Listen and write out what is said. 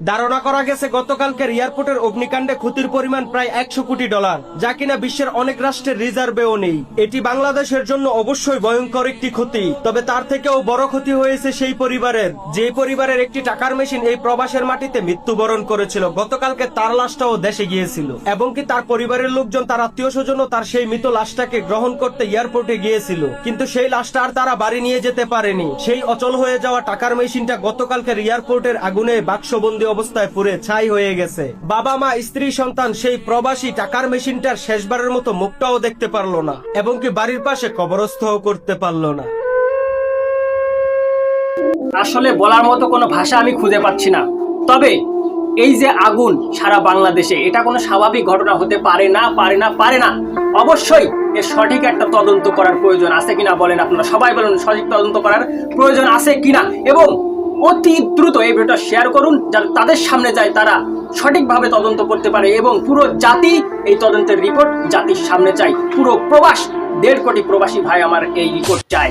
ধারণা করা গেছে গতকালকের এয়ারপোর্টের অগ্নিকাণ্ডে ক্ষতির পরিমাণ প্রায় $100 কোটি, যা কিনা বিশ্বের অনেক রাষ্ট্রের রিজার্ভেও নেই। এটি বাংলাদেশের জন্য অবশ্যই ভয়ঙ্কর একটি ক্ষতি, তবে তার থেকেও বড় ক্ষতি হয়েছে সেই পরিবারের, যে পরিবারের একটি টাকার মেশিন এই প্রবাসের মাটিতে মৃত্যুবরণ করেছিল। গতকালকে তার লাশটাও দেশে গিয়েছিল এবং কি তার পরিবারের লোকজন, তার আত্মীয় স্বজনও তার সেই মৃত লাশটাকে গ্রহণ করতে এয়ারপোর্টে গিয়েছিল, কিন্তু সেই লাশটা আর তারা বাড়ি নিয়ে যেতে পারেনি। সেই অচল হয়ে যাওয়া টাকার মেশিনটা গতকালকের এয়ারপোর্টের আগুনে বাক্সবন্দি অবস্থায় পুড়ে ছাই হয়ে গেছে। বাবা মা স্ত্রী সন্তান সেই প্রবাসী টাকার মেশিনটার শেষবারের মতো মুখটাও দেখতে পারলো না এবং কি বাড়ির পাশে কবরস্থও করতে পারলো না। আসলে বলার মতো কোনো ভাষা আমি খুঁজে পাচ্ছি না। তবে এই যে আগুন সারা বাংলাদেশে, এটা কোনো স্বাভাবিক ঘটনা হতে পারে না। অবশ্যই এর সঠিক একটা তদন্ত করার প্রয়োজন আছে কিনা বলেন আপনারা, সবাই বলুন সঠিক তদন্ত করার প্রয়োজন আছে কিনা, এবং অতি দ্রুত এই ভিডিওটা শেয়ার করুন যাতে তাদের সামনে যায়, তারা সঠিকভাবে তদন্ত করতে পারে এবং পুরো জাতি এই তদন্তের রিপোর্ট জাতির সামনে চাই। পুরো প্রবাস 1.5 কোটি প্রবাসী ভাই আমার এই রিপোর্ট চাই।